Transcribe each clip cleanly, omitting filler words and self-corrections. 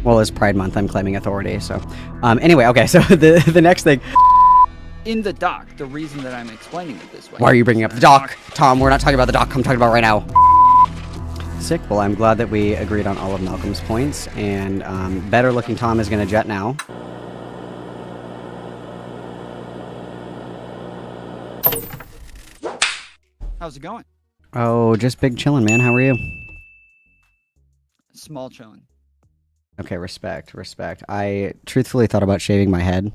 Well, it's Pride Month. I'm claiming authority. So, anyway, okay. So the next thing. In the doc, the reason that I'm explaining it this way. Why are you bringing up the doc, Tom? We're not talking about the doc. I'm talking about right now. Sick. Well, I'm glad that we agreed on all of Malcolm's points. And better looking Tom is going to jet now. How's it going? Oh, just big chillin', man. How are you? Small chillin'. Okay, respect. I truthfully thought about shaving my head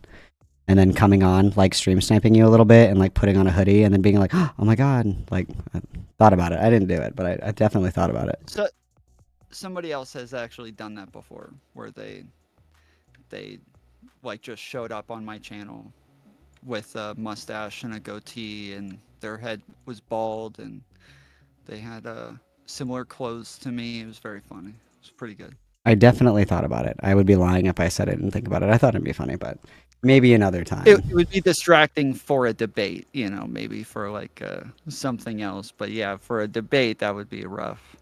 and then coming on, like, stream sniping you a little bit and, like, putting on a hoodie and then being like, oh my god. Like, I thought about it. I didn't do it, but I definitely thought about it. So, somebody else has actually done that before, where they like, just showed up on my channel with a mustache and a goatee, and their head was bald, and they had similar clothes to me. It was very funny. It was pretty good. I definitely thought about it. I would be lying if I said I didn't think about it. I thought it'd be funny, but maybe another time. It would be distracting for a debate, you know, maybe for like something else. But yeah, for a debate, that would be rough.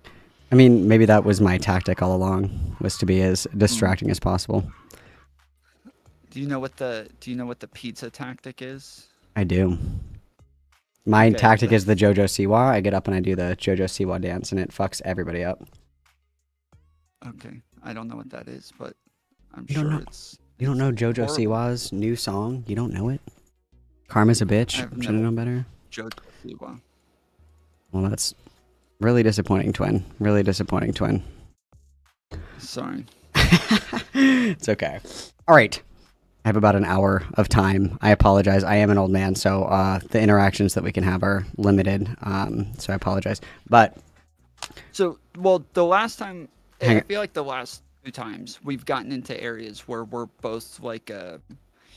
I mean, maybe that was my tactic all along, was to be as distracting as possible. Do you know what the pizza tactic is? I do. My tactic is the JoJo Siwa. I get up and I do the JoJo Siwa dance, and it fucks everybody up. Okay, I don't know what that is, but I'm sure it's. You don't know JoJo Siwa's new song? You don't know it? Karma's a bitch. Should have known better. JoJo Siwa. Well, that's really disappointing, twin. Really disappointing, twin. Sorry. It's okay. All right. I have about an hour of time. I apologize. I am an old man, so the interactions that we can have are limited. So I apologize. But so, well, the last time, I feel like the last two times we've gotten into areas where we're both like,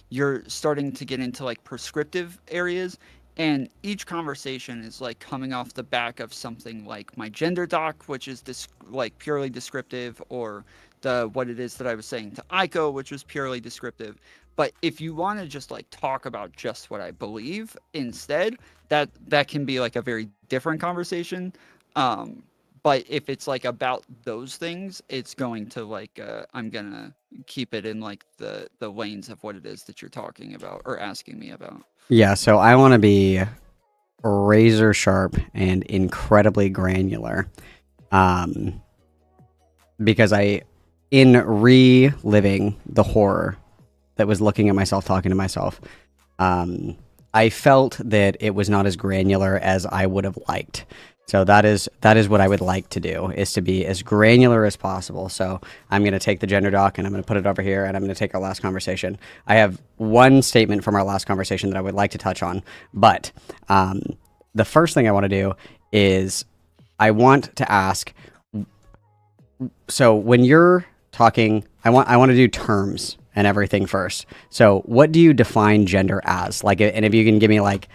you're starting to get into like prescriptive areas, and each conversation is like coming off the back of something like my gender doc, which is this like purely descriptive, or what it is that I was saying to Aiko, which was purely descriptive. But if you want to just like talk about just what I believe instead, that can be like a very different conversation. But if it's like about those things, it's going to like I'm gonna keep it in like the lanes of what it is that you're talking about or asking me about. yeah, so I want to be razor sharp and incredibly granular, because in reliving the horror that was looking at myself, talking to myself, I felt that it was not as granular as I would have liked. So that is what I would like to do, is to be as granular as possible. So I'm going to take the gender doc and I'm going to put it over here, and I'm going to take our last conversation. I have one statement from our last conversation that I would like to touch on, but the first thing I want to do is I want to ask, so when you're talking, I want to do terms and everything first. So what do you define gender as? Like, and if you can give me like,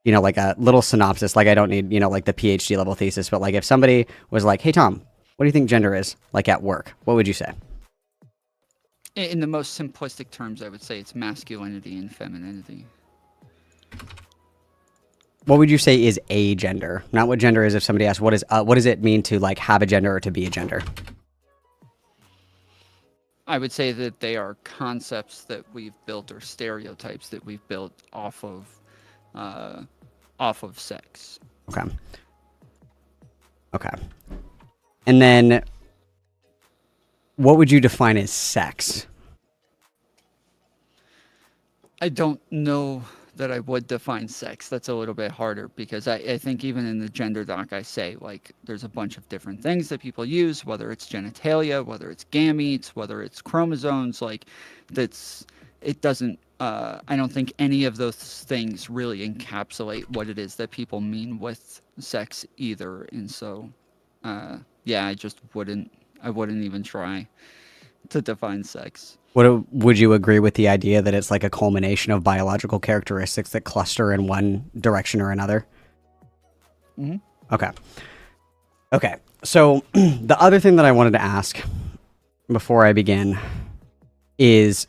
you know, like a little synopsis, like I don't need, you know, like the PhD level thesis, but like if somebody was like, hey, Tom, what do you think gender is, like at work? What would you say? In the most simplistic terms, I would say it's masculinity and femininity. What would you say is a gender? Not what gender is. If somebody asks, what does it mean to like have a gender or to be a gender? I would say that they are concepts that we've built, or stereotypes that we've built off of sex. Okay. And then what would you define as sex? I don't know that I would define sex. That's a little bit harder, because I think even in the gender doc, I say like there's a bunch of different things that people use, whether it's genitalia, whether it's gametes, whether it's chromosomes. Like it doesn't, I don't think any of those things really encapsulate what it is that people mean with sex either. And so, yeah, I wouldn't even try to define sex. Would you agree with the idea that it's like a culmination of biological characteristics that cluster in one direction or another? Mm-hmm. Okay. So the other thing that I wanted to ask before I begin is,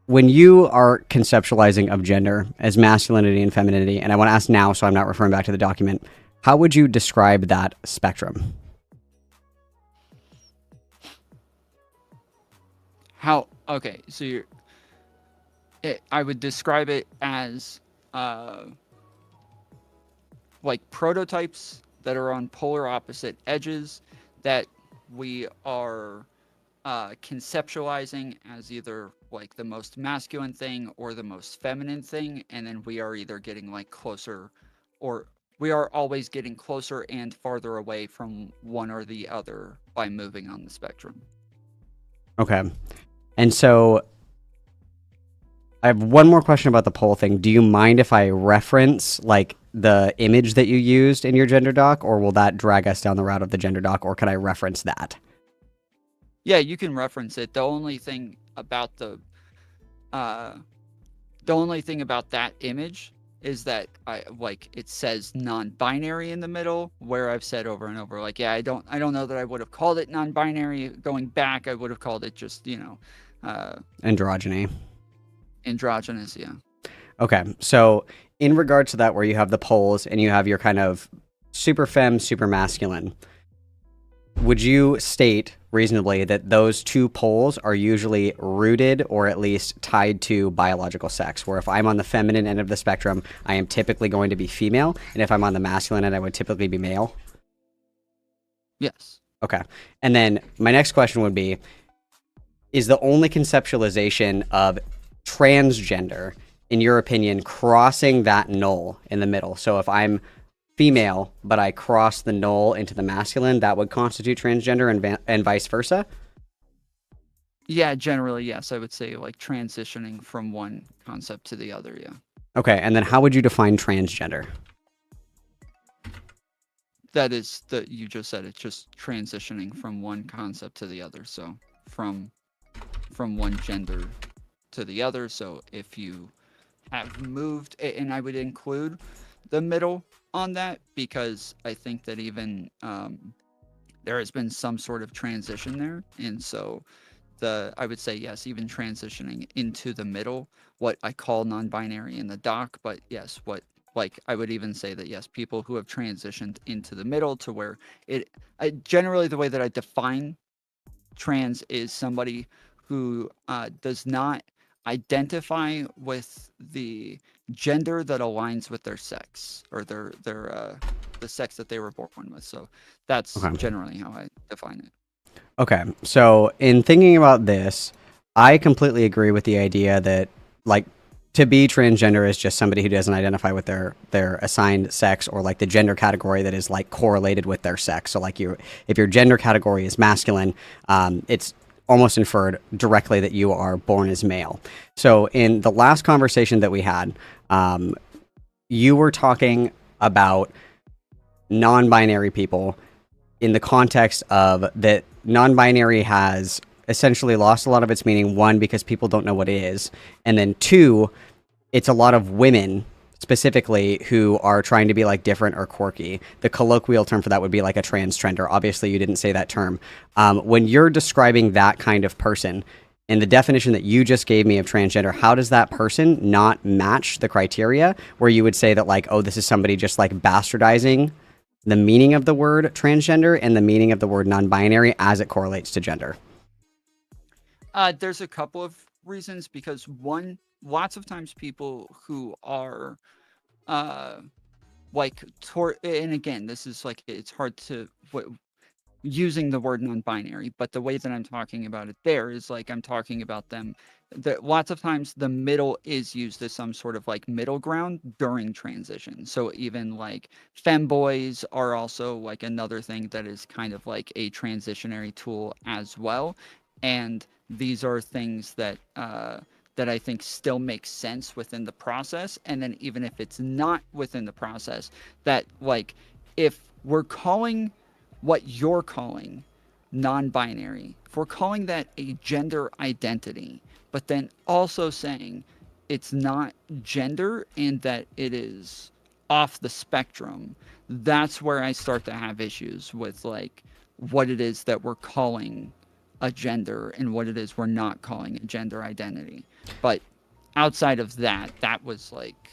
when you are conceptualizing of gender as masculinity and femininity, and I want to ask now, so I'm not referring back to the document, how would you describe that spectrum? Okay, so I would describe it as like prototypes that are on polar opposite edges that we are conceptualizing as either like the most masculine thing or the most feminine thing, and then we are either getting like closer, or we are always getting closer and farther away from one or the other by moving on the spectrum. Okay. And so I have one more question about the poll thing. Do you mind if I reference like the image that you used in your gender doc, or will that drag us down the route of the gender doc, or can I reference that? Yeah, you can reference it. The only thing about uh that image is that it says non-binary in the middle, where I've said over and over, like, yeah, I don't know that I would have called it non-binary going back. I would have called it just, Androgyny. androgynous. Yeah. Okay. So in regard to that, where you have the polls and you have your kind of super femme, super masculine, would you state reasonably that those two poles are usually rooted or at least tied to biological sex? Where if I'm on the feminine end of the spectrum, I am typically going to be female, and if I'm on the masculine end, I would typically be male? Yes. Okay. And then my next question would be, is the only conceptualization of transgender, in your opinion, crossing that null in the middle? So if I'm female, but I cross the null into the masculine, that would constitute transgender, and vice versa? Yeah, generally, yes. I would say like transitioning from one concept to the other. Yeah. Okay, and then how would you define transgender? That is you just said it, just transitioning from one concept to the other. So from one gender to the other. So if you have moved, and I would include the middle on that, because I think that even there has been some sort of transition there. And so I would say, yes, even transitioning into the middle, what I call non-binary in the doc, but yes, I would even say that, yes, people who have transitioned into the middle to where generally the way that I define trans is somebody who does not identify with the gender that aligns with their sex, or the sex that they were born with. So that's Okay. generally how I define it. Okay, so in thinking about this, I completely agree with the idea that, like, to be transgender is just somebody who doesn't identify with their assigned sex, or like the gender category that is like correlated with their sex. So like if your gender category is masculine, it's almost inferred directly that you are born as male. So in the last conversation that we had, you were talking about non-binary people in the context of that non-binary has essentially lost a lot of its meaning. One, because people don't know what it is, and then two, it's a lot of women specifically who are trying to be like different or quirky. The colloquial term for that would be like a transgender. Obviously, you didn't say that term. When you're describing that kind of person, in the definition that you just gave me of transgender, how does that person not match the criteria where you would say that, like, oh, this is somebody just like bastardizing the meaning of the word transgender and the meaning of the word non-binary as it correlates to gender? There's a couple of reasons, because one, lots of times people who are and again, this is like, it's hard to using the word non-binary, but the way that I'm talking about it there is like I'm talking about them that lots of times the middle is used as some sort of like middle ground during transition. So even like femboys are also like another thing that is kind of like a transitionary tool as well. And these are things that that I think still make sense within the process. And then even if it's not within the process, that like if we're calling what you're calling non-binary, if we're calling that a gender identity, but then also saying it's not gender and that it is off the spectrum, that's where I start to have issues with like what it is that we're calling a gender and what it is we're not calling a gender identity. But outside of that, that was like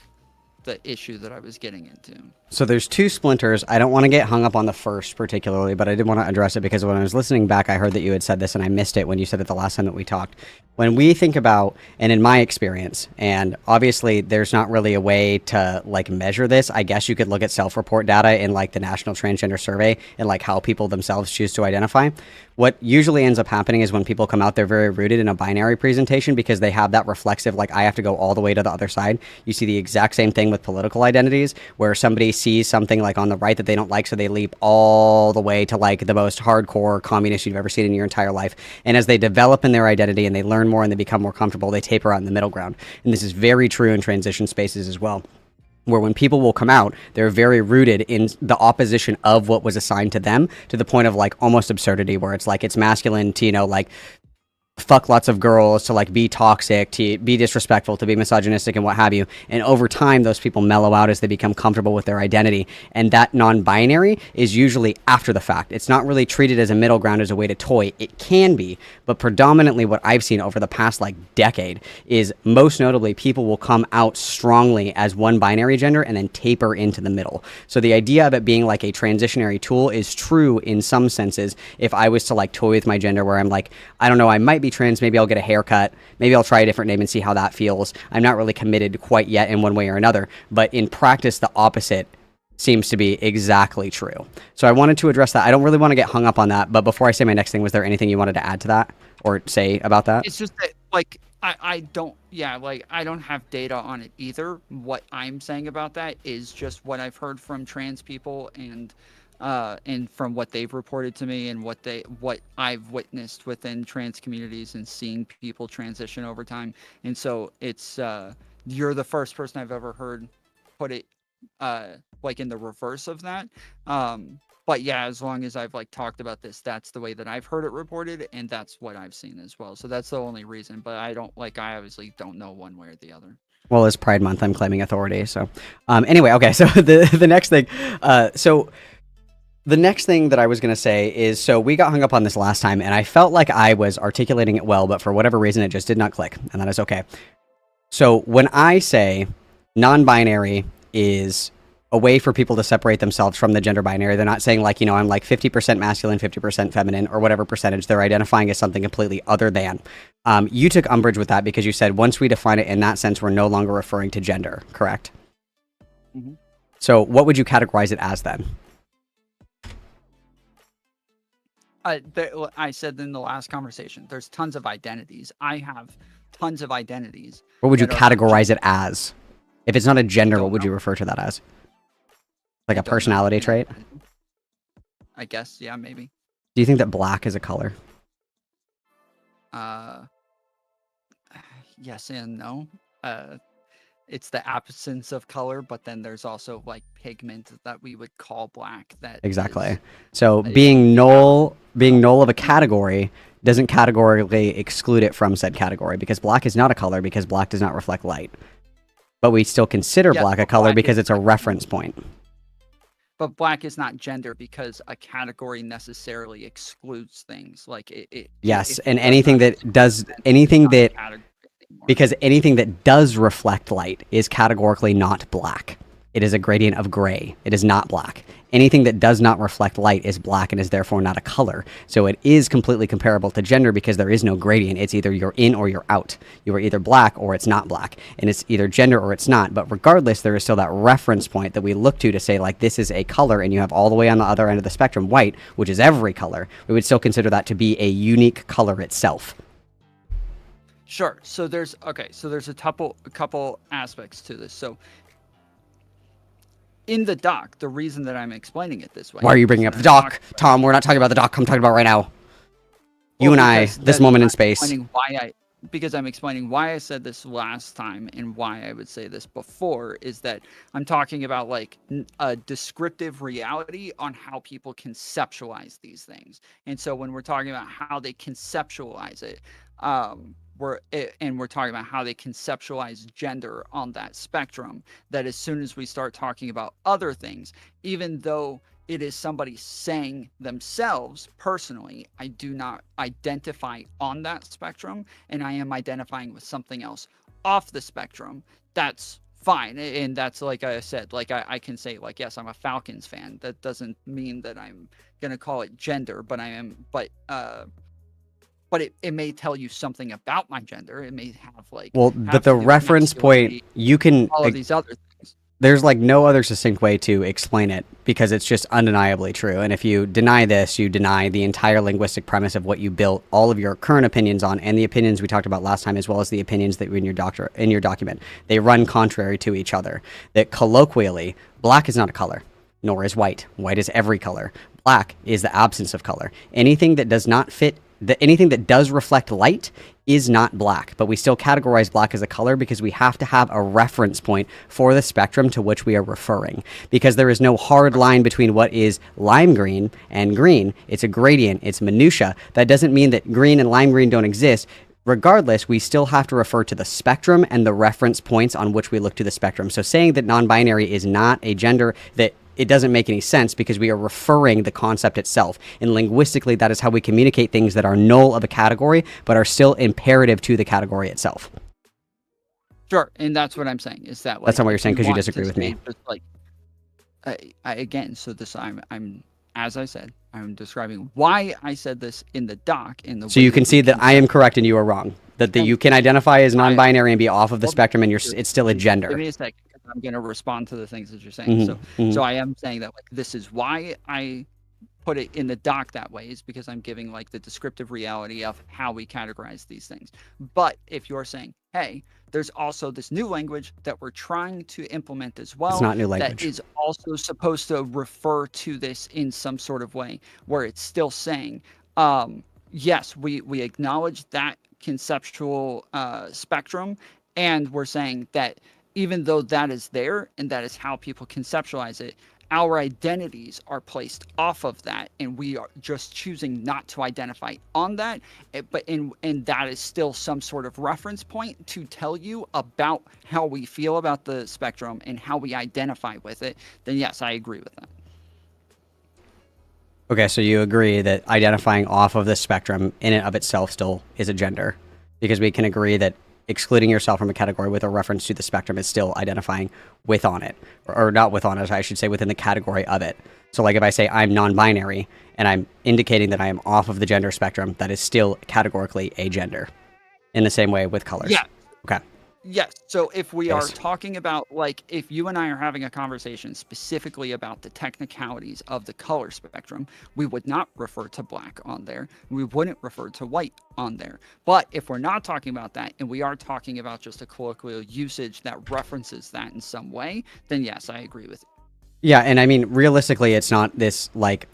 the issue that I was getting into. So there's two splinters. I don't want to get hung up on the first particularly, but I did want to address it because when I was listening back, I heard that you had said this and I missed it when you said it the last time that we talked. When we think about, and in my experience, and obviously there's not really a way to like measure this. I guess you could look at self-report data in like the National Transgender Survey and like how people themselves choose to identify. What usually ends up happening is when people come out, they're very rooted in a binary presentation because they have that reflexive, like I have to go all the way to the other side. You see the exact same thing with political identities where somebody sees something like on the right that they don't like, so they leap all the way to like the most hardcore communist you've ever seen in your entire life. And as they develop in their identity and they learn more and they become more comfortable, they taper out in the middle ground. And this is very true in transition spaces as well, where when people will come out, they're very rooted in the opposition of what was assigned to them, to the point of like almost absurdity, where it's like it's masculine to, you know, like fuck lots of girls, to like be toxic, to be disrespectful, to be misogynistic and what have you. And over time, those people mellow out as they become comfortable with their identity. And that non-binary is usually after the fact. It's not really treated as a middle ground, as a way to toy. It can be, but predominantly what I've seen over the past like decade is most notably people will come out strongly as one binary gender and then taper into the middle. So the idea of it being like a transitionary tool is true in some senses. If I was to like toy with my gender, where I'm like, I don't know, I might be trans, maybe I'll get a haircut, maybe I'll try a different name and see how that feels. I'm not really committed quite yet in one way or another, but in practice the opposite seems to be exactly true. So I wanted to address that. I don't really want to get hung up on that, but before I say my next thing, was there anything you wanted to add to that or say about that? It's just that like I don't, yeah, like I don't have data on it either. What I'm saying about that is just what I've heard from trans people and from what they've reported to me and what I've witnessed within trans communities and seeing people transition over time. And so it's you're the first person I've ever heard put it like in the reverse of that. But yeah, as long as I've like talked about this, that's the way that I've heard it reported, and that's what I've seen as well. So that's the only reason. But I obviously don't know one way or the other. Well, it's Pride Month. I'm claiming authority. So anyway, okay. So the next thing, the next thing that I was going to say is, so we got hung up on this last time, and I felt like I was articulating it well, but for whatever reason, it just did not click, and that is okay. So when I say non-binary is a way for people to separate themselves from the gender binary, they're not saying like, you know, I'm like 50% masculine, 50% feminine, or whatever percentage. They're identifying as something completely other than. You took umbrage with that because you said once we define it in that sense, we're no longer referring to gender, correct? Mm-hmm. So what would you categorize it as then? I said in the last conversation, there's tons of identities. I have tons of identities. What would you categorize it as? If it's not a gender, what would you refer to that as? Like a personality trait? I guess, yeah, maybe. Do you think that black is a color? Yes and no. It's the absence of color, but then there's also like pigment that we would call black. That exactly. So being null of a category doesn't categorically exclude it from said category, because black is not a color because black does not reflect light. But we still consider black a color because it's a reference point. But black is not gender because a category necessarily excludes things like it. Yes, and anything that does anything that because anything that does reflect light is categorically not black. It is a gradient of gray. It is not black. Anything that does not reflect light is black and is therefore not a color. So it is completely comparable to gender because there is no gradient. It's either you're in or you're out. You are either black or it's not black. And it's either gender or it's not. But regardless, there is still that reference point that we look to say, like, this is a color, and you have all the way on the other end of the spectrum white, which is every color. We would still consider that to be a unique color itself. Sure. So there's a couple aspects to this. So in the doc, the reason that I'm explaining it this way. Why are you bringing up the doc, Tom? We're not talking about the doc. I'm talking about right now. You and I, this moment in space. Because I'm explaining why I said this last time and why I would say this before is that I'm talking about like a descriptive reality on how people conceptualize these things. And so when we're talking about how they conceptualize it, we're talking about how they conceptualize gender on that spectrum, that as soon as we start talking about other things, even though it is somebody saying themselves personally, I do not identify on that spectrum, and I am identifying with something else off the spectrum. That's fine. And that's like I said, like I can say like, yes, I'm a Falcons fan. That doesn't mean that I'm gonna call it gender, but I am. But it may tell you something about my gender. It may have like Well, but have the to do with reference point, masculinity, you can, all of these other things. there's like no other succinct way to explain it because it's just undeniably true. And if you deny this, you deny the entire linguistic premise of what you built all of your current opinions on, and the opinions we talked about last time, as well as the opinions that were in your document. They run contrary to each other. That colloquially, black is not a color, nor is white. White is every color. Black is the absence of color. Anything that does not fit, anything that does reflect light is not black, but we still categorize black as a color because we have to have a reference point for the spectrum to which we are referring, because there is no hard line between what is lime green and green. It's a gradient, it's minutia. That doesn't mean that green and lime green don't exist. Regardless, we still have to refer to the spectrum and the reference points on which we look to the spectrum. So saying that non-binary is not a gender, that it doesn't make any sense because we are referring the concept itself. And linguistically, that is how we communicate things that are null of a category, but are still imperative to the category itself. Sure, and that's what I'm saying. Is that like, that's not what you're saying because you disagree with me. Just like, I again, so this I'm as I said, I'm describing why I said this in the doc. So you can see that I am correct and you are wrong. That you can identify as non-binary and be off of the spectrum, and it's still a gender. Give me a second. I'm going to respond to the things that you're saying. So I am saying that like this is why I put it in the doc that way, is because I'm giving like the descriptive reality of how we categorize these things. But if you're saying, hey, there's also this new language that we're trying to implement as well. It's not new language. That is also supposed to refer to this in some sort of way where it's still saying, yes, we acknowledge that conceptual spectrum, and we're saying that even though that is there and that is how people conceptualize it, our identities are placed off of that, and we are just choosing not to identify on that. And that is still some sort of reference point to tell you about how we feel about the spectrum and how we identify with it. Then yes, I agree with that. Okay, so you agree that identifying off of the spectrum in and of itself still is a gender, because we can agree that excluding yourself from a category with a reference to the spectrum is still identifying with on it, or not with on it, I should say, within the category of it. So like if I say I'm non-binary and I'm indicating that I am off of the gender spectrum, that is still categorically a gender, in the same way with colors. Yeah. Okay. Yes. So if we are talking about, like, if you and I are having a conversation specifically about the technicalities of the color spectrum, we would not refer to black on there. We wouldn't refer to white on there. But if we're not talking about that, and we are talking about just a colloquial usage that references that in some way, then yes, I agree with you. Yeah, and I mean, realistically, it's not this, like,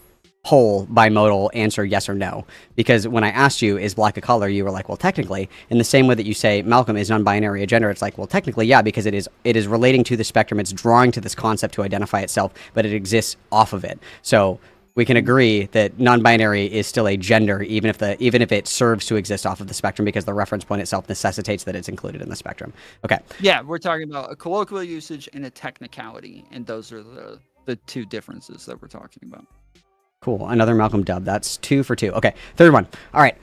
whole bimodal answer yes or no, because when I asked you, is black a color, you were like, well, technically. In the same way that you say Malcolm is non-binary a gender, it's like, well, technically, yeah, because it is relating to the spectrum, it's drawing to this concept to identify itself, but it exists off of it. So we can agree that non-binary is still a gender, even if it serves to exist off of the spectrum, because the reference point itself necessitates that it's included in the spectrum. Okay. Yeah, we're talking about a colloquial usage and a technicality, and those are the two differences that we're talking about. Cool. Another Malcolm dub. That's 2 for 2. Okay. Third one. All right.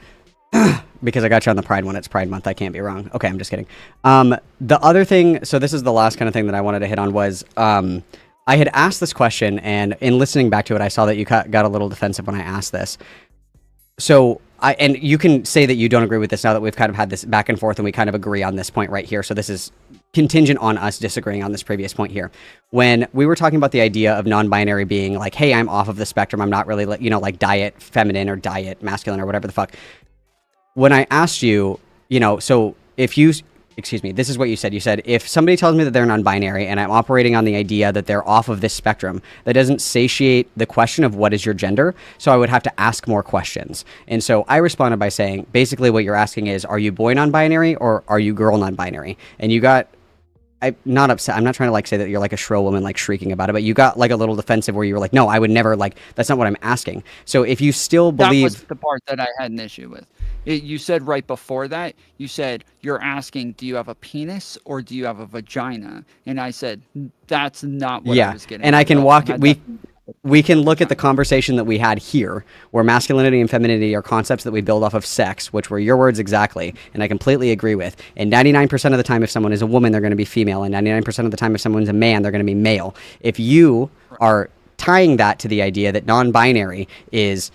Because I got you on the Pride one. It's Pride Month. I can't be wrong. Okay. I'm just kidding. The other thing, so this is the last kind of thing that I wanted to hit on was, I had asked this question, and in listening back to it, I saw that you got a little defensive when I asked this. So and you can say that you don't agree with this now that we've kind of had this back and forth and we kind of agree on this point right here. So this is contingent on us disagreeing on this previous point here. When we were talking about the idea of non-binary being like, hey, I'm off of the spectrum, I'm not really, like diet feminine or diet masculine or whatever the fuck. When I asked you, so if you, excuse me, this is what you said. You said, if somebody tells me that they're non-binary and I'm operating on the idea that they're off of this spectrum, that doesn't satiate the question of what is your gender, so I would have to ask more questions. And so I responded by saying, basically what you're asking is, are you boy non-binary or are you girl non-binary? And you got, I'm not upset. I'm not trying to like say that you're like a shrill woman like shrieking about it, but you got like a little defensive where you were like, no, I would never, like, that's not what I'm asking. So if you still believe... That was the part that I had an issue with. You said right before that, you said, you're asking, do you have a penis or do you have a vagina? And I said, that's not what I was getting. And I can walk... we can look at the conversation that we had here, where masculinity and femininity are concepts that we build off of sex, which were your words exactly, and I completely agree with. And 99% of the time, if someone is a woman, they're going to be female, and 99% of the time, if someone's a man, they're going to be male. If you are tying that to the idea that non-binary is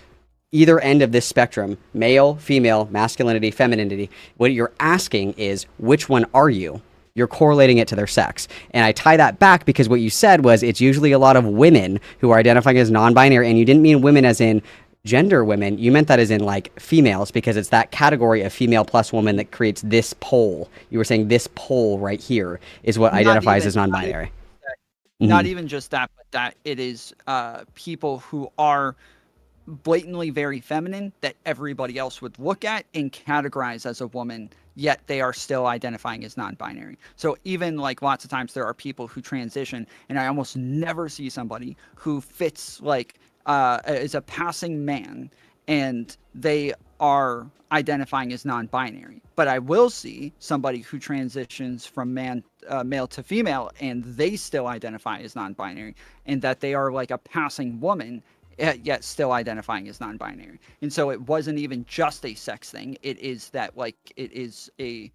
either end of this spectrum, male, female, masculinity, femininity, what you're asking is, which one are you? You're correlating it to their sex. And I tie that back because what you said was it's usually a lot of women who are identifying as non-binary, and you didn't mean women as in gender women. You meant that as in like females, because it's that category of female plus woman that creates this pole. You were saying this pole right here is what identifies as non-binary. Not even just that, but that it is people who are blatantly very feminine that everybody else would look at and categorize as a woman, yet they are still identifying as non-binary. So even like lots of times there are people who transition, and I almost never see somebody who fits like is a passing man and they are identifying as non-binary. But I will see somebody who transitions from male to female and they still identify as non-binary, and that they are like a passing woman yet still identifying as non-binary. And so it wasn't even just a sex thing. It is that like it is a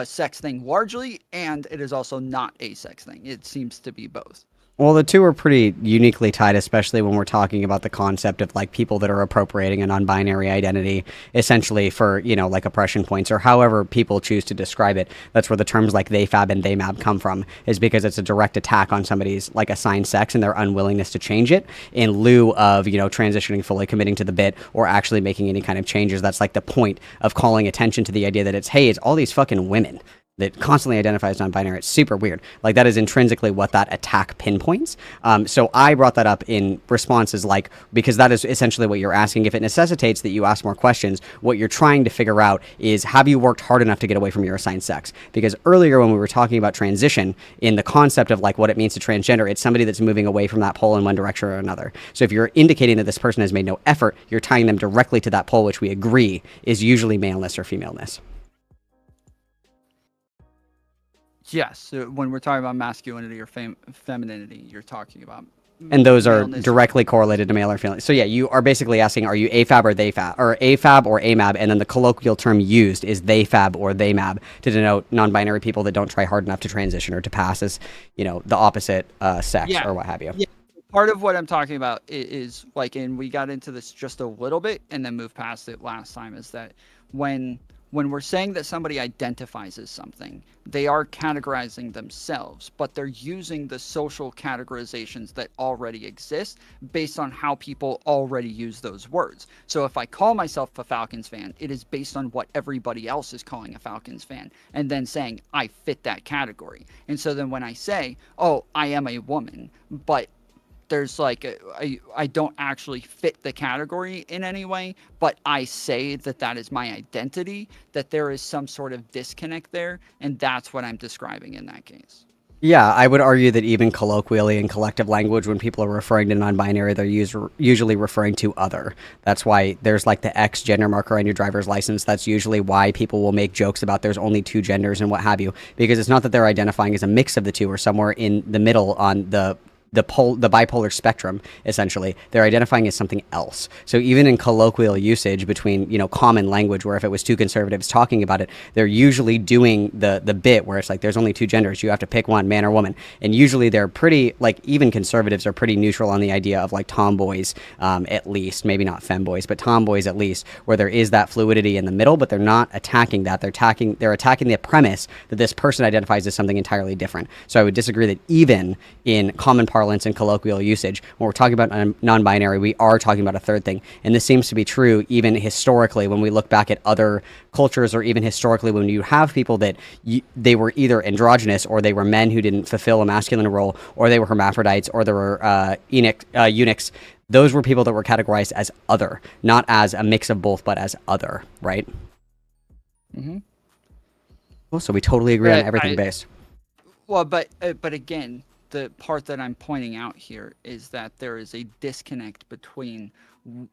sex thing largely, and it is also not a sex thing. It seems to be both. Well, the two are pretty uniquely tied, especially when we're talking about the concept of like people that are appropriating a non-binary identity essentially for, you know, like oppression points or however people choose to describe it. That's where the terms like they fab and they mab come from, is because it's a direct attack on somebody's like assigned sex and their unwillingness to change it in lieu of, you know, transitioning fully, committing to the bit, or actually making any kind of changes. That's like the point of calling attention to the idea that it's, hey, it's all these fucking women that constantly identify as non-binary. It's super weird. Like that is intrinsically what that attack pinpoints. So I brought that up in responses, like, because that is essentially what you're asking. If it necessitates that you ask more questions, what you're trying to figure out is, have you worked hard enough to get away from your assigned sex? Because earlier when we were talking about transition, in the concept of like what it means to transgender, it's somebody that's moving away from that pole in one direction or another. So if you're indicating that this person has made no effort, you're tying them directly to that pole, which we agree is usually maleness or femaleness. Yes, when we're talking about masculinity or femininity, you're talking about. And those are directly correlated to male or female. So yeah, you are basically asking, are you AFAB or they fab, or AFAB or AMAB? And then the colloquial term used is they fab or they mab to denote non-binary people that don't try hard enough to transition or to pass as, you know, the opposite sex or what have you. Yeah. Part of what I'm talking about is like, and we got into this just a little bit and then moved past it last time, is that when we're saying that somebody identifies as something, they are categorizing themselves, but they're using the social categorizations that already exist based on how people already use those words. So if I call myself a Falcons fan, it is based on what everybody else is calling a Falcons fan, and then saying I fit that category. And so then when I say, oh, I am a woman, but there's like I don't actually fit the category in any way, but I say that that is my identity, that there is some sort of disconnect there, and that's what I'm describing in that case. Yeah, I would argue that even colloquially in collective language, when people are referring to non-binary, they're usually referring to other. That's why there's like the X gender marker on your driver's license. That's usually why people will make jokes about there's only two genders and what have you, because it's not that they're identifying as a mix of the two or somewhere in the middle on the bipolar spectrum. Essentially they're identifying as something else. So even in colloquial usage between, you know, common language, where if it was two conservatives talking about it, they're usually doing the bit where it's like there's only two genders, you have to pick one, man or woman. And usually they're pretty, like, even conservatives are pretty neutral on the idea of like tomboys, at least, maybe not femboys, but tomboys at least, where there is that fluidity in the middle, but they're not attacking that. They're attacking the premise that this person identifies as something entirely different. So I would disagree that even in common parlance and colloquial usage, when we're talking about non-binary, we are talking about a third thing. And this seems to be true even historically when we look back at other cultures, or even historically when you have people that they were either androgynous, or they were men who didn't fulfill a masculine role, or they were hermaphrodites, or they were eunuchs. Those were people that were categorized as other, not as a mix of both, but as other, right? Mm-hmm. Well, so we totally agree on everything based. Well, but again, the part that I'm pointing out here is that there is a disconnect between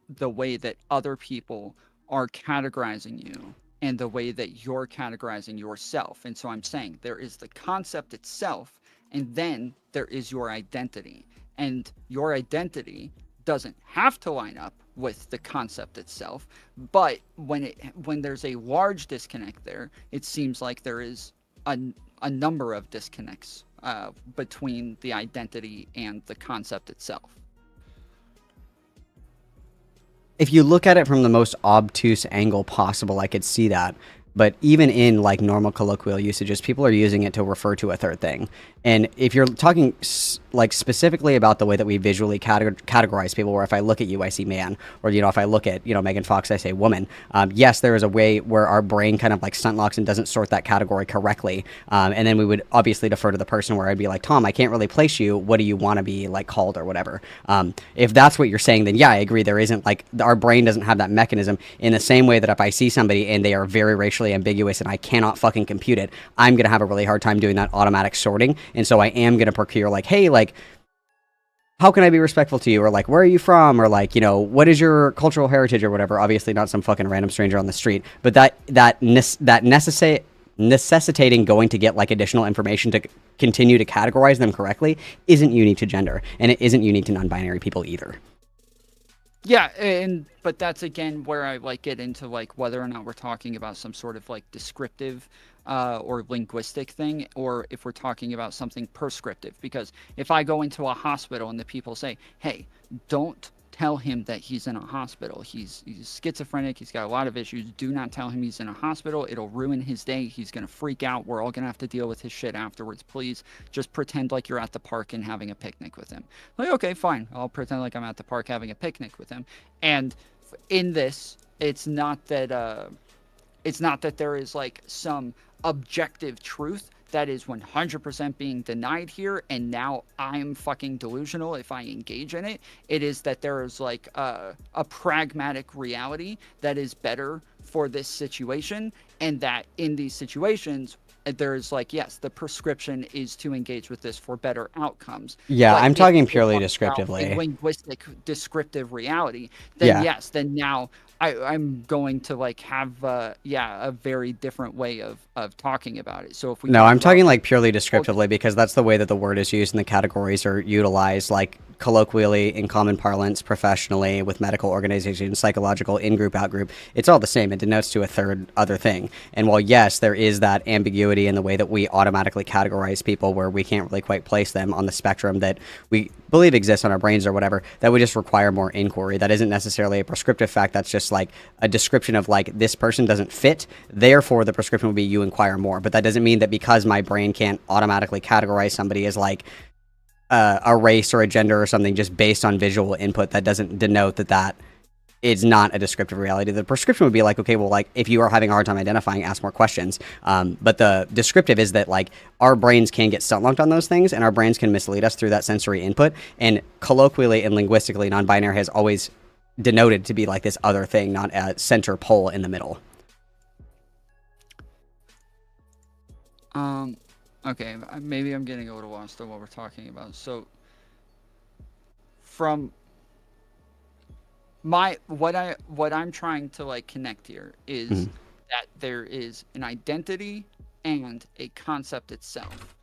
the way that other people are categorizing you and the way that you're categorizing yourself. And so I'm saying there is the concept itself, and then there is your identity. And your identity doesn't have to line up with the concept itself, but when there's a large disconnect there, it seems like there is a number of disconnects between the identity and the concept itself. If you look at it from the most obtuse angle possible, I could see that. But even in like normal colloquial usages, people are using it to refer to a third thing. And if you're talking like specifically about the way that we visually categorize people, where if I look at you, I see man, or, you know, if I look at, you know, Megan Fox, I say woman. Yes, there is a way where our brain kind of like stunt locks and doesn't sort that category correctly. And then we would obviously defer to the person, where I'd be like, Tom, I can't really place you. What do you want to be like called or whatever? If that's what you're saying, then yeah, I agree. There isn't like, our brain doesn't have that mechanism in the same way that if I see somebody and they are very racially ambiguous and I cannot fucking compute it, I'm going to have a really hard time doing that automatic sorting. And so I am going to procure like, hey, like, how can I be respectful to you? Or like, where are you from? Or like, you know, what is your cultural heritage or whatever? Obviously not some fucking random stranger on the street, but that necessitating going to get like additional information to continue to categorize them correctly isn't unique to gender, and it isn't unique to non-binary people either. Yeah, but that's again where I like get into like whether or not we're talking about some sort of like descriptive or linguistic thing, or if we're talking about something prescriptive. Because if I go into a hospital and the people say, hey, don't tell him that he's in a hospital. He's schizophrenic. He's got a lot of issues. Do not tell him he's in a hospital. It'll ruin his day. He's going to freak out. We're all going to have to deal with his shit afterwards. Please just pretend like you're at the park and having a picnic with him. Like, okay, fine. I'll pretend like I'm at the park having a picnic with him. And in this, it's not that there is like some objective truth that is 100% being denied here, and now I'm fucking delusional if I engage in it. It is that there is like a pragmatic reality that is better for this situation, and that in these situations there is like, yes, the prescription is to engage with this for better outcomes. Yeah, but I'm talking purely descriptively. Linguistic descriptive reality, then yes, then now I'm going to like have a very different way of talking about it. So if we I'm talking like purely descriptively, because that's the way that the word is used and the categories are utilized, like colloquially, in common parlance, professionally, with medical organizations, psychological, in-group, out-group. It's all the same. It denotes to a third other thing. And while yes, there is that ambiguity in the way that we automatically categorize people, where we can't really quite place them on the spectrum that we believe exists on our brains or whatever, that would just require more inquiry. That isn't necessarily a prescriptive fact. That's just like a description of like, this person doesn't fit, therefore the prescription would be you inquire more. But that doesn't mean that because my brain can't automatically categorize somebody as like a race or a gender or something just based on visual input, that doesn't denote that is not a descriptive reality. The prescription would be like, okay, well, like, if you are having a hard time identifying, ask more questions. But the descriptive is that like our brains can get stunt locked on those things, and our brains can mislead us through that sensory input. And colloquially and linguistically, non-binary has always denoted to be like this other thing, not a center pole in the middle. Okay, maybe I'm getting a little lost on what we're talking about. So, from what I'm trying to like connect here is that there is an identity and a concept itself,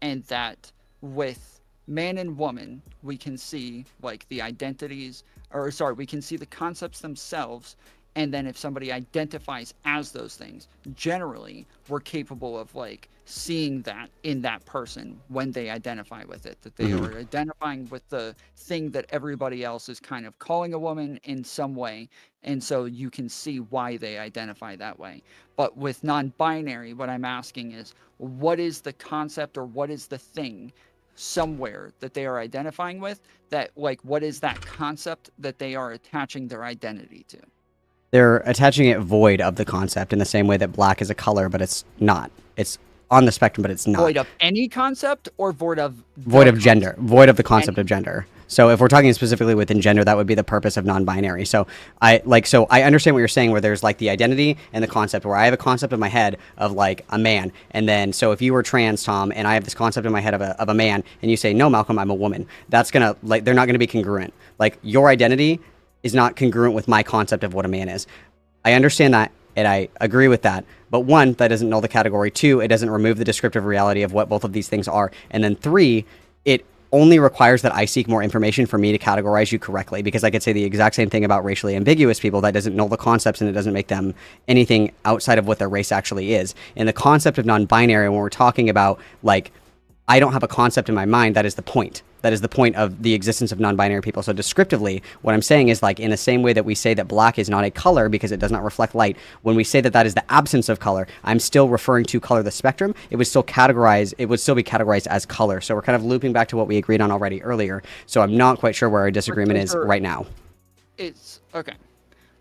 and that with man and woman we can see like the identities, or sorry, we can see the concepts themselves. And then if somebody identifies as those things, generally we're capable of like seeing that in that person when they identify with it, that they are identifying with the thing that everybody else is kind of calling a woman in some way. And so you can see why they identify that way. But with non-binary, what I'm asking is, what is the concept or what is the thing somewhere that they are identifying with, that like, what is that concept that they are attaching their identity to? They're attaching it void of the concept, in the same way that black is a color, but it's not. It's on the spectrum, but it's not. Void of any concept, or void of gender, void of the concept of gender. So if we're talking specifically within gender, that would be the purpose of non-binary. So I understand what you're saying, where there's like the identity and the concept, where I have a concept in my head of like a man, and then so if you were trans, Tom, and I have this concept in my head of a man, and you say, no, Malcolm, I'm a woman, that's gonna like, they're not gonna be congruent. Like, your identity is not congruent with my concept of what a man is. I understand that And I agree with that. But one, that doesn't null the category. Two, it doesn't remove the descriptive reality of what both of these things are. And then three, it only requires that I seek more information for me to categorize you correctly, because I could say the exact same thing about racially ambiguous people. That doesn't null the concepts, and it doesn't make them anything outside of what their race actually is. And the concept of non-binary, when we're talking about, like, I don't have a concept in my mind, that is the point. That is the point of the existence of non-binary people. So descriptively, what I'm saying is, like, in the same way that we say that black is not a color because it does not reflect light, when we say that that is the absence of color, I'm still referring to color the spectrum. It would still be categorized as color. So we're kind of looping back to what we agreed on already earlier. So I'm not quite sure where our disagreement is right now. It's okay.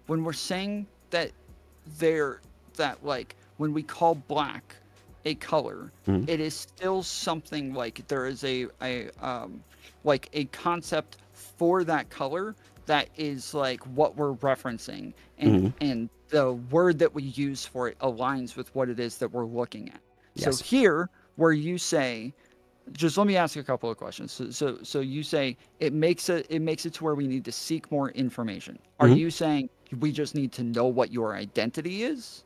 When we're saying that when we call black a color, it is still something like there is a concept for that color that is like what we're referencing, and the word that we use for it aligns with what it is that we're looking at. Yes. So here, where you say, just let me ask you a couple of questions. So you say it makes it to where we need to seek more information. Are you saying we just need to know what your identity is?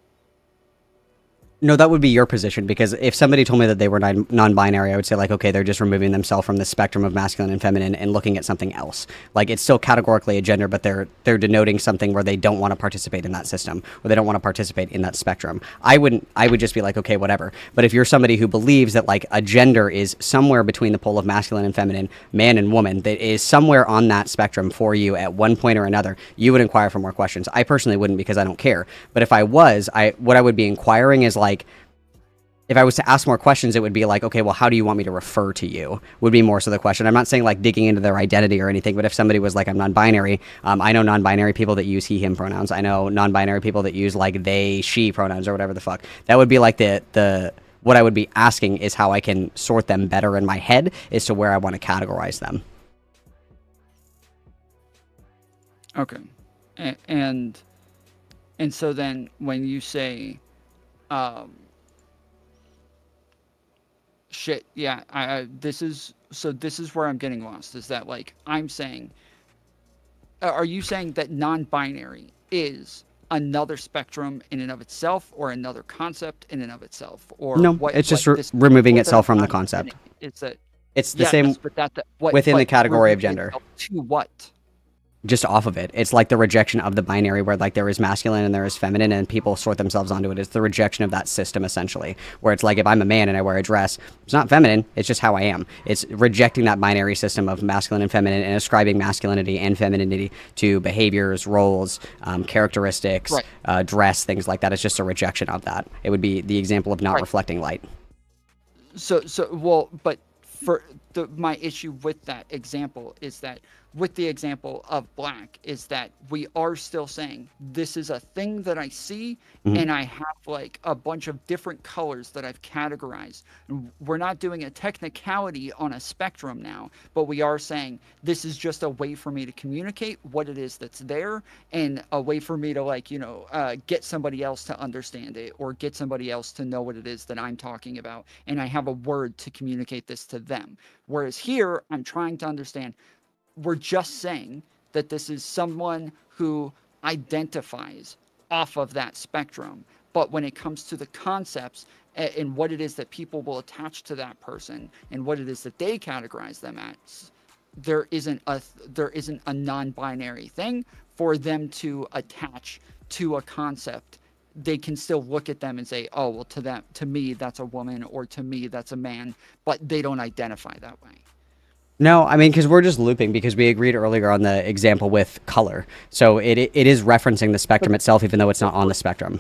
No, that would be your position, because if somebody told me that they were non-binary, I would say, like, okay, they're just removing themselves from the spectrum of masculine and feminine and looking at something else. Like, it's still categorically a gender, but they're denoting something where they don't want to participate in that system, or they don't want to participate in that spectrum. I would just be like, okay, whatever. But if you're somebody who believes that, like, a gender is somewhere between the pole of masculine and feminine, man and woman, that is somewhere on that spectrum for you at one point or another, you would inquire for more questions. I personally wouldn't, because I don't care. But if I was, what I would be inquiring is, like, if I was to ask more questions, it would be like, okay, well, how do you want me to refer to you? Would be more so the question. I'm not saying, like, digging into their identity or anything, but if somebody was like, I'm non-binary, I know non-binary people that use he, him pronouns. I know non-binary people that use, like, they, she pronouns or whatever the fuck. That would be like what I would be asking is how I can sort them better in my head as to where I want to categorize them. Okay. And so then when you say, shit, yeah, this is where I'm getting lost, is that, like, I'm saying, are you saying that non-binary is another spectrum in and of itself, or another concept in and of itself? Or no, it's just removing itself from the concept. It's the same within the category of gender. To what? Just off of it. It's like the rejection of the binary, where, like, there is masculine and there is feminine, and people sort themselves onto it. It's the rejection of that system, essentially, where it's like, if I'm a man and I wear a dress, it's not feminine, it's just how I am. It's rejecting that binary system of masculine and feminine and ascribing masculinity and femininity to behaviors, roles, characteristics, right. Dress, things like that. It's just a rejection of that. It would be the example of not right. reflecting light. But for my issue with that example is that, with the example of black, is that we are still saying this is a thing that I see, and I have, like, a bunch of different colors that I've categorized. We're not doing a technicality on a spectrum now, but we are saying this is just a way for me to communicate what it is that's there, and a way for me to, like, get somebody else to understand it, or get somebody else to know what it is that I'm talking about, and I have a word to communicate this to them. Whereas here, I'm trying to understand, we're just saying that this is someone who identifies off of that spectrum. But when it comes to the concepts and what it is that people will attach to that person and what it is that they categorize them as, there isn't a non-binary thing for them to attach to a concept. They can still look at them and say, oh, well, to me, that's a woman, or to me, that's a man, but they don't identify that way. No, I mean, because we're just looping, because we agreed earlier on the example with color. So it is referencing the spectrum itself, even though it's not on the spectrum.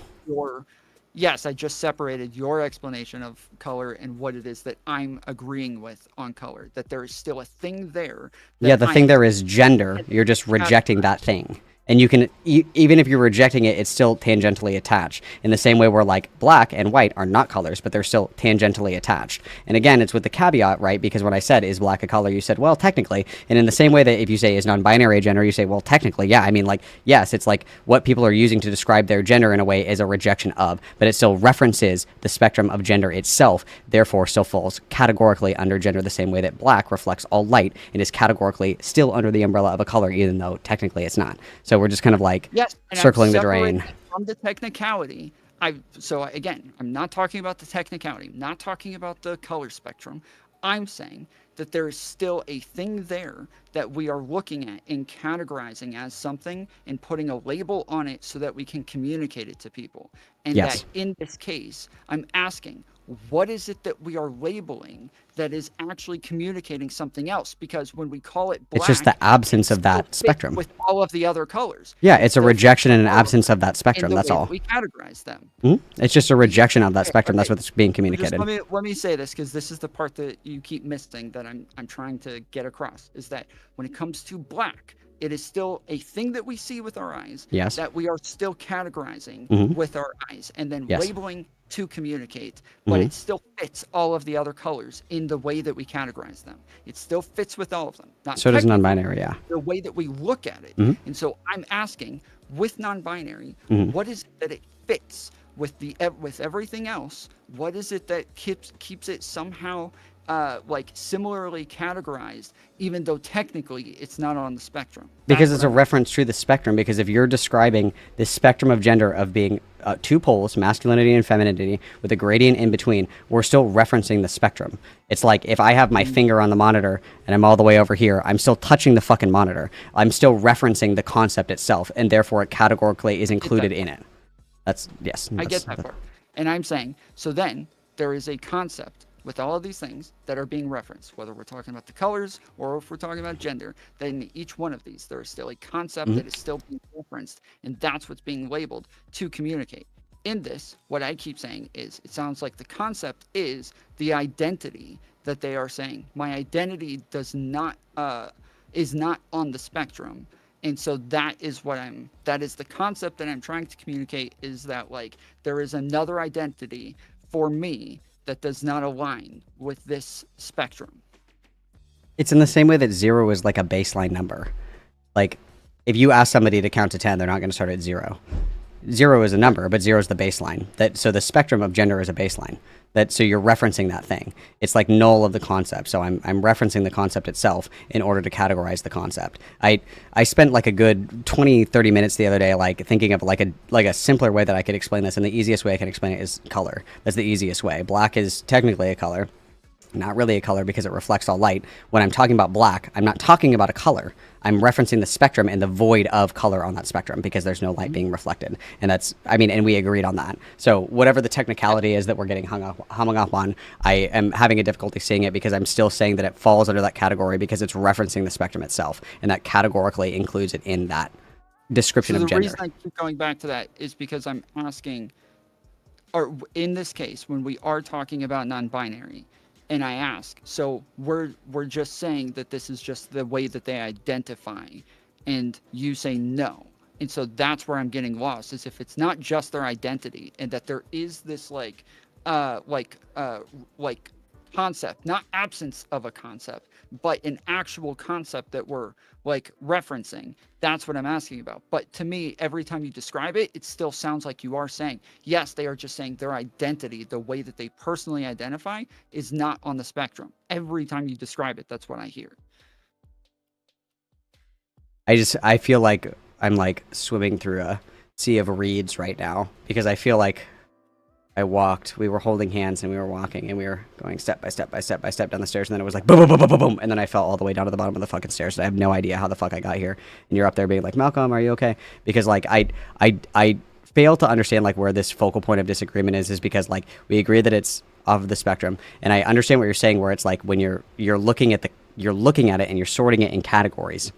Yes, I just separated your explanation of color and what it is that I'm agreeing with on color, that there is still a thing there. Yeah, the thing there is gender. You're just rejecting that thing. And you can, even if you're rejecting it, it's still tangentially attached. In the same way where, like, black and white are not colors, but they're still tangentially attached. And again, it's with the caveat, right? Because when I said, is black a color? You said, well, technically. And in the same way that if you say is non-binary gender, you say, well, technically, yeah. I mean, like, yes, it's like what people are using to describe their gender in a way is a rejection of, but it still references the spectrum of gender itself, therefore still falls categorically under gender, the same way that black reflects all light and is categorically still under the umbrella of a color, even though technically it's not. So we're just kind of, like, circling the drain. from the technicality, again, I'm not talking about the technicality, not talking about the color spectrum. I'm saying that there is still a thing there that we are looking at and categorizing as something and putting a label on it so that we can communicate it to people. And Yes. that in this case, I'm asking, what is it that we are labeling that is actually communicating something else? Because when we call it black, It's just the absence of still that fits spectrum. with all of the other colors. Yeah, It it's a still fits rejection and an all of absence of that in spectrum. the That's way that all. we categorize them. It's just a rejection of that Okay, spectrum. That's okay. what's being Just communicated. let me say this, because this is the part that you keep missing that I'm trying to get across, is that when it comes to black, it is still a thing that we see with our eyes, Yes. that we are still categorizing Mhm. with our eyes and then Yes. labeling to communicate, but Mhm. it still fits all of the other colors in the way that we categorize them. It still fits with all of them. Not So does technically, non-binary. Yeah. the way that we look at it. Mhm. And so I'm asking, with non-binary, Mhm. what is it that it fits with everything else? What is it that keeps it somehow like similarly categorized, even though technically it's not on the spectrum? Because That's it's what a reference to the spectrum. Because if you're describing the spectrum of gender of being two poles, masculinity and femininity, with a gradient in between, we're still referencing the spectrum. It's like if I have my finger on the monitor and I'm all the way over here, I'm still touching the fucking monitor. I'm still referencing the concept itself, and therefore it categorically is included in it. That's yes. I get That's, that part. And I'm saying, so then there is a concept with all of these things that are being referenced, whether we're talking about the colors or if we're talking about gender, that in each one of these, there is still a concept that is still being referenced, and that's what's being labeled to communicate. In this, what I keep saying is, it sounds like the concept is the identity that they are saying. My identity is not on the spectrum. And so that is the concept that I'm trying to communicate, is that like there is another identity for me that does not align with this spectrum. it's in the same way that 0 is like a baseline number. Like if you ask somebody to count to 10, they're not going to start at 0. 0 is a number, but 0 is the baseline. So the spectrum of gender is a baseline. So you're referencing that thing. It's like null of the concept. So I'm referencing the concept itself in order to categorize the concept. I spent like a good 20, 30 minutes the other day like thinking of like a simpler way that I could explain this, and the easiest way I can explain it is color. That's the easiest way. Black is technically a color. Not really a color because it reflects all light. When I'm talking about black, I'm not talking about a color. I'm referencing the spectrum and the void of color on that spectrum because there's no light being reflected. And and we agreed on that. So whatever the technicality is that we're getting hung up on, I am having a difficulty seeing it because I'm still saying that it falls under that category because it's referencing the spectrum itself. And that categorically includes it in that description So of the gender. reason I keep going back to that is because I'm asking, or in this case, when we are talking about non-binary, and I ask, so we're just saying that this is just the way that they identify, and you say no. And so that's where I'm getting lost, is if it's not just their identity, and that there is this uh like uh like concept, not absence of a concept, but an actual concept that we're like referencing. That's what I'm asking about. But to me, every time you describe it, it still sounds like you are saying, yes, they are just saying their identity, the way that they personally identify, is not on the spectrum. Every time you describe it, that's what I hear. I feel like I'm like swimming through a sea of reeds right now because I feel like we were holding hands and we were walking and we were going step by step by step by step down the stairs, and then it was like boom, boom, boom, boom, boom, boom, and then I fell all the way down to the bottom of the fucking stairs. And I have no idea how the fuck I got here. And you're up there being like, Malcolm, are you okay? Because like I fail to understand like where this focal point of disagreement is because like we agree that it's off of the spectrum, and I understand what you're saying where it's like when you're looking at it and you're sorting it in categories.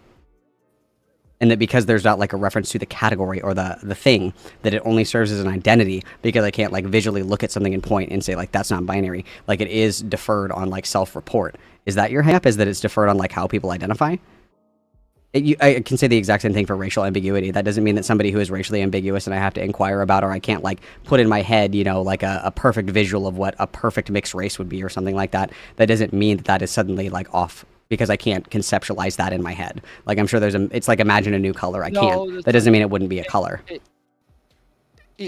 And that because there's not like a reference to the category or the thing, that it only serves as an identity because I can't like visually look at something and point and say like that's not binary. Like it is deferred on like self-report. Is that your hang-up? Is that it's deferred on like how people identify? I can say the exact same thing for racial ambiguity. That doesn't mean that somebody who is racially ambiguous and I have to inquire about, or I can't like put in my head, like a perfect visual of what a perfect mixed race would be or something like that. That doesn't mean that is suddenly like off because I can't conceptualize that in my head. Like I'm sure it's like imagine a new color. I can't. That doesn't mean it wouldn't be a color.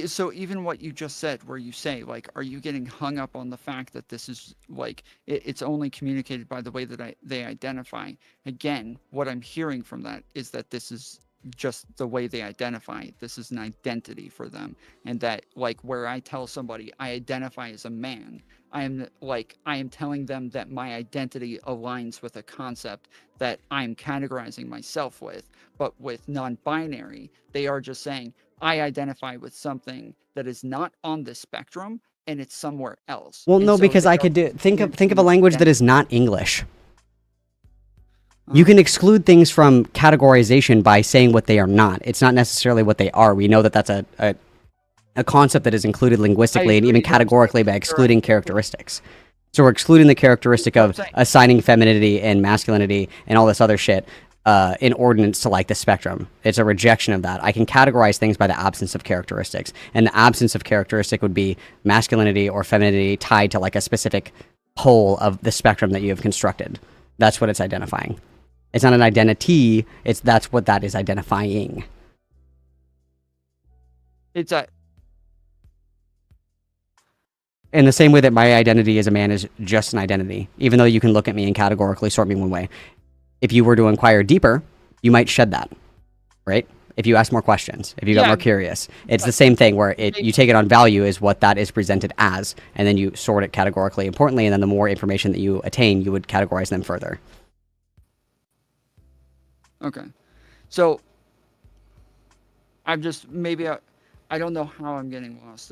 So even what you just said, where you say like, are you getting hung up on the fact that this is like it's only communicated by the way that they identify? Again, what I'm hearing from that is that this is just the way they identify. This is an identity for them. And that, like, where I tell somebody I identify as a man, I am telling them that my identity aligns with a concept that I'm categorizing myself with. But with non-binary, they are just saying I identify with something that is not on the spectrum and it's somewhere else. Well, And no, so because they I are could think of a changing language that identity. is not English. You can exclude things from categorization by saying what they are not. It's not necessarily what they are. We know that that's a concept that is included I linguistically and even agree. What I'm saying categorically by is excluding characteristics. So we're excluding the characteristic what I'm of saying. assigning femininity and masculinity and all this other shit in ordinance to like the spectrum. It's a rejection of that. I can categorize things by the absence of characteristics, and the absence of characteristic would be masculinity or femininity tied to like a specific pole of the spectrum that you have constructed. That's what it's identifying. It's not an identity. That's what that is identifying. It's a In the same way that my identity as a man is just an identity, even though you can look at me and categorically sort me one way. If you were to inquire deeper, you might shed that, right? If you ask more questions, if you got more curious, it's the same thing where you take it on value is what that is presented as, and then you sort it categorically importantly, and then the more information that you attain, you would categorize them further. Okay. So I'm just I don't know how I'm getting lost.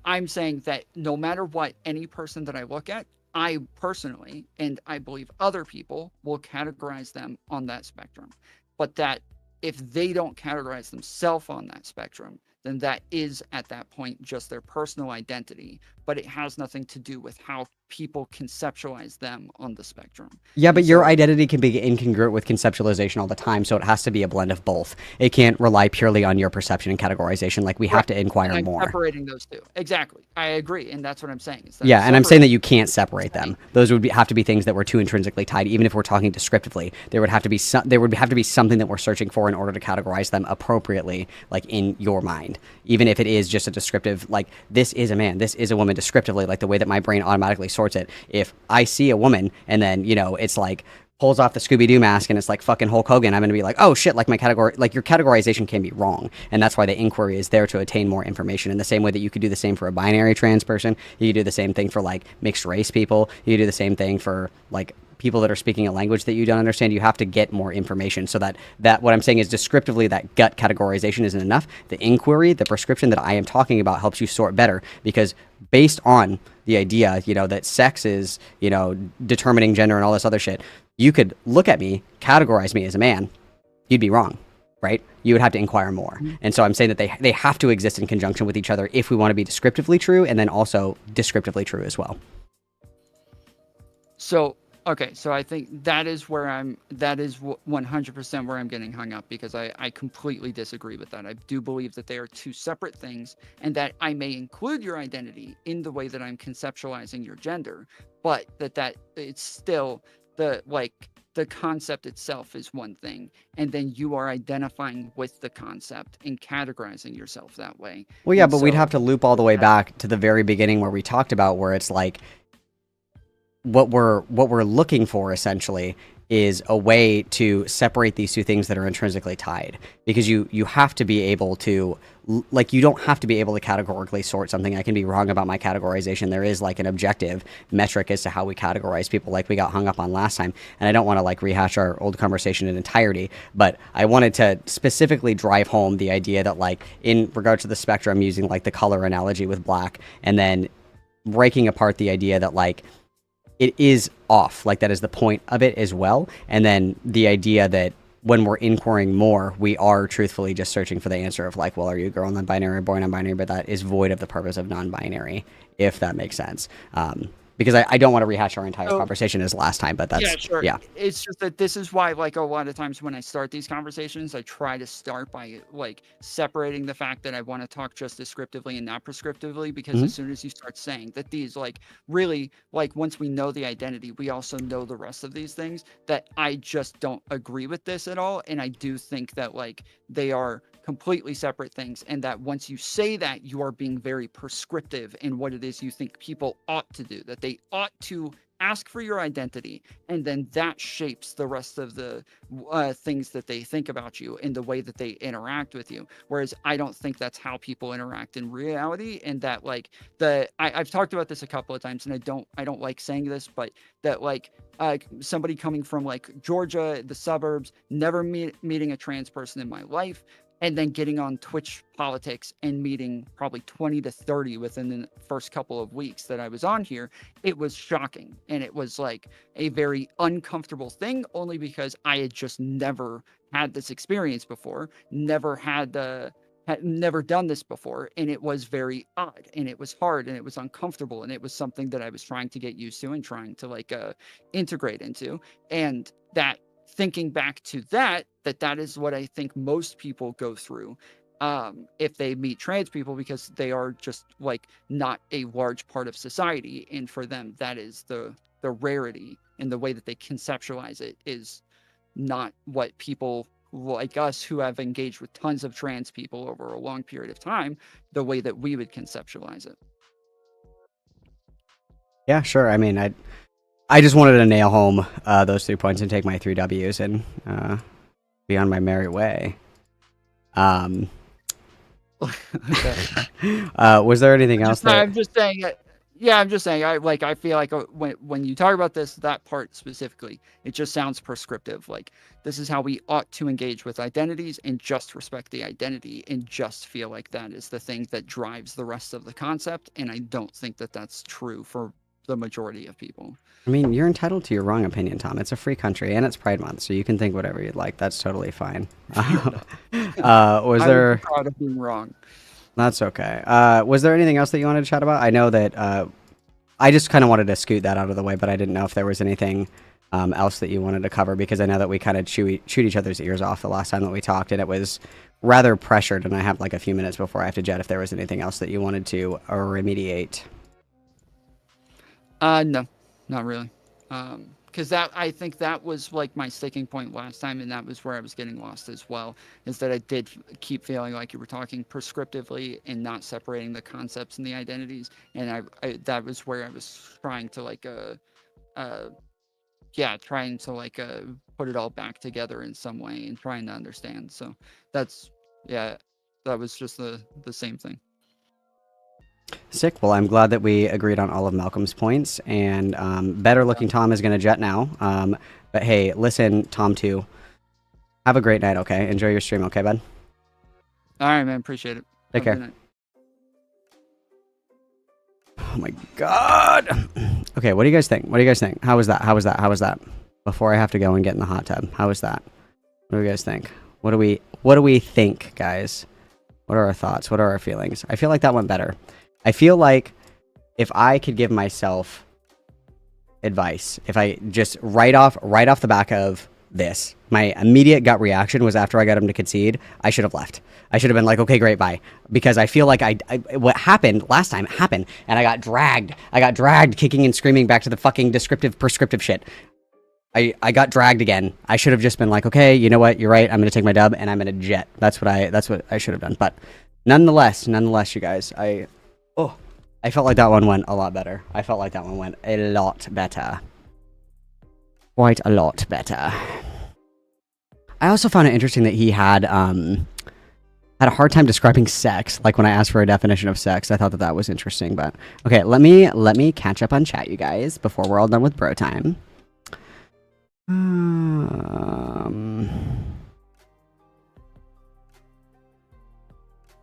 I'm saying that no matter what, any person that I look at, I personally, and I believe other people, will categorize them on that spectrum. But that if they don't categorize themselves on that spectrum, then that is at that point just their personal identity. But it has nothing to do with how people conceptualize them on the spectrum. Yeah, but And your so identity can be incongruent with conceptualization all the time, so it has to be a blend of both. It can't rely purely on your perception and categorization. Like, we have to and inquire I'm more. separating those two. Exactly. I agree. And that's what I'm saying. Is that Yeah, and I'm saying that you can't separate them. Those would have to be things that were too intrinsically tied. Even if we're talking descriptively, there would have to be something that we're searching for in order to categorize them appropriately, like in your mind. Even if it is just a descriptive, like this is a man, this is a woman, descriptively, like the way that my brain automatically sorts it. If I see a woman and then it's like pulls off the Scooby-Doo mask and it's like fucking Hulk Hogan, I'm going to be like, oh shit, like my category, like your categorization can be wrong. And that's why the inquiry is there to attain more information. In the same way that you could do the same for a binary trans person, you could do the same thing for like mixed race people, you could do the same thing for like people that are speaking a language that you don't understand. You have to get more information so that what I'm saying is descriptively that gut categorization isn't enough. The inquiry, the prescription that I am talking about helps you sort better, because based on the idea, that sex is, determining gender and all this other shit, you could look at me, categorize me as a man, you'd be wrong, right? You would have to inquire more. And so I'm saying that they have to exist in conjunction with each other if we want to be descriptively true, and then also descriptively true as well. So, okay, so I think that is 100% where I'm getting hung up, because I completely disagree with that. I do believe that they are two separate things, and that I may include your identity in the way that I'm conceptualizing your gender, but that it's still the concept itself is one thing, and then you are identifying with the concept and categorizing yourself that way. Well, yeah, And but we'd so have to loop all the way back to the very beginning where we talked about where it's like what we're looking for essentially is a way to separate these two things that are intrinsically tied, because you have to be able to, like, you don't have to be able to categorically sort something. I can be wrong about my categorization. There is like an objective metric as to how we categorize people, like we got hung up on last time, and I don't want to like rehash our old conversation in entirety, but I wanted to specifically drive home the idea that, like, in regards to the spectrum, using like the color analogy with black, and then breaking apart the idea that like it is off, like that is the point of it as well. And then the idea that when we're inquiring more, we are truthfully just searching for the answer of like, well, are you a girl non-binary or boy non-binary? But that is void of the purpose of non-binary, if that makes sense. Because I don't want to rehash our entire conversation as last time, but that's yeah, sure. yeah. It's just that this is why, like, a lot of times when I start these conversations, I try to start by like separating the fact that I want to talk just descriptively and not prescriptively, because as soon as you start saying that these, like, really, like, once we know the identity, we also know the rest of these things, that I just don't agree with this at all. And I do think that, like, they are completely separate things, and that once you say that, you are being very prescriptive in what it is you think people ought to do, that they ought to ask for your identity, and then that shapes the rest of the things that they think about you and the way that they interact with you. Whereas I don't think that's how people interact in reality. And that like I've talked about this a couple of times, and I don't like saying this, but that like somebody coming from like Georgia, the suburbs, never meeting a trans person in my life, and then getting on Twitch politics and meeting probably 20 to 30 within the first couple of weeks that I was on here, it was shocking. And it was like a very uncomfortable thing, only because I had just never had this experience before, had never done this before. And it was very odd, and it was hard, and it was uncomfortable. And it was something that I was trying to get used to and trying to like integrate into. And that, thinking back to that is what I think most people go through if they meet trans people, because they are just like not a large part of society, and for them that is the rarity, and the way that they conceptualize it is not what people like us who have engaged with tons of trans people over a long period of time, the way that we would conceptualize it. Yeah, sure. I mean, I just wanted to nail home those 3 points and take my 3 W's and be on my merry way. Was there anything else? I'm just saying. Yeah, I'm just saying. I feel like when you talk about that part specifically, it just sounds prescriptive. Like, this is how we ought to engage with identities, and just respect the identity, and just feel like that is the thing that drives the rest of the concept. And I don't think that that's true for the majority of people. I mean, you're entitled to your wrong opinion, Tom. It's a free country, and it's Pride Month, so you can think whatever you'd like. That's totally fine. Was there? I'm proud of being wrong. That's okay. Was there anything else that you wanted to chat about? I know that I just kind of wanted to scoot that out of the way, but I didn't know if there was anything else that you wanted to cover, because I know that we kind of shoot each other's ears off the last time that we talked, and it was rather pressured, and I have like a few minutes before I have to jet. If there was anything else that you wanted to remediate. No, not really. Because I think that was like my sticking point last time, and that was where I was getting lost as well, is that I did keep feeling like you were talking prescriptively and not separating the concepts and the identities. And that was where I was trying to like, put it all back together in some way and trying to understand. So that was just the same thing. Sick. Well, I'm glad that we agreed on all of Malcolm's points, and better looking Tom is going to jet now. But hey, listen, Tom, too. Have a great night, okay? Enjoy your stream, okay, bud? All right, man. Appreciate it. Take care. Oh my god. Okay, what do you guys think? How was that? Before I have to go and get in the hot tub. How was that? What do you guys think? What do we think, guys? What are our thoughts? What are our feelings? I feel like that went better. I feel like if I could give myself advice, if I just right off the back of this, my immediate gut reaction was, after I got him to concede, I should have left. I should have been like, okay, great, bye. Because I feel like what happened last time happened, and I got dragged kicking and screaming back to the fucking descriptive, prescriptive shit. I got dragged again. I should have just been like, okay, you know what? You're right. I'm going to take my dub and I'm going to jet. That's what I should have done. But nonetheless, you guys, I felt like that one went a lot better. I felt like that one went a lot better. Quite a lot better. I also found it interesting that he had a hard time describing sex. Like, when I asked for a definition of sex, I thought that was interesting. But okay, let me catch up on chat, you guys, before we're all done with bro time.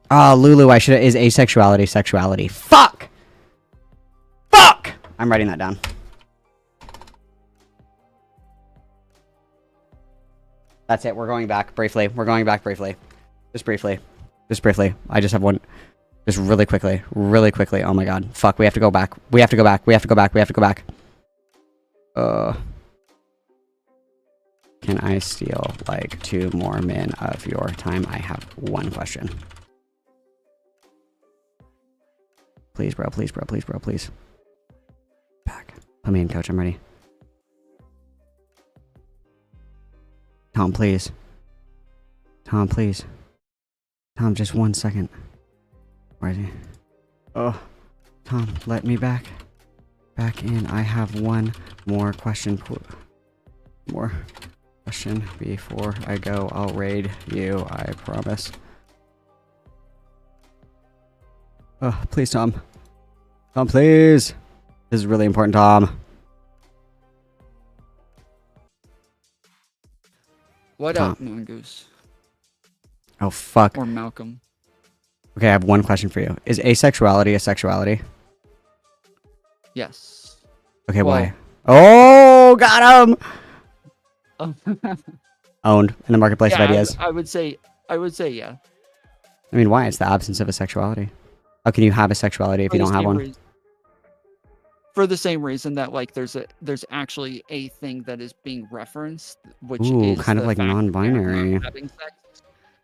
Lulu, is asexuality sexuality. Fuck! I'm writing that down. That's it. We're going back briefly. Just briefly. I just have one. Just really quickly. Oh my god. Fuck, we have to go back. Can I steal like 2 more min of your time? I have one question. Please, bro. Back. Put me in, coach. I'm ready. Tom, please. Tom, just 1 second. Where is he? Oh, Tom, let me back. back in. I have one more question. More question before I go. I'll raid you, I promise. Oh, please, Tom. Tom, please. This is really important, Tom. What up, Mongoose? Oh, fuck. Or Malcolm? Okay, I have one question for you. Is asexuality a sexuality? Yes. Okay, why? Oh, got him! Owned in the marketplace of ideas. I would say yeah. I mean, why? It's the absence of a sexuality. How can you have a sexuality if you don't have one? For the same reason that like there's actually a thing that is being referenced, which Ooh, is kind of the like fact that they're non-binary. not having sex.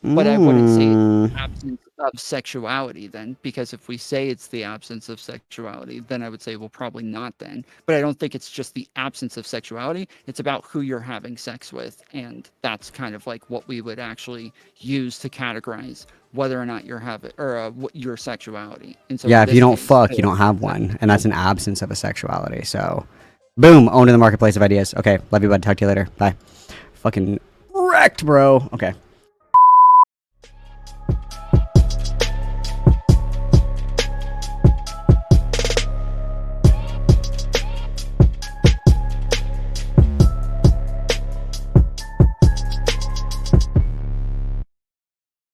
But I wouldn't say it's the absence of sexuality then, because if we say it's the absence of sexuality, then I would say, well, probably not then. But I don't think it's just the absence of sexuality. It's about who you're having sex with. And that's kind of like what we would actually use to categorize whether or not you're having, or your sexuality. And so yeah, if you don't fuck, you don't have one. And that's an absence of a sexuality. So, boom, owned in the marketplace of ideas. Okay, love you, bud. Talk to you later. Bye. Fucking wrecked, bro. Okay.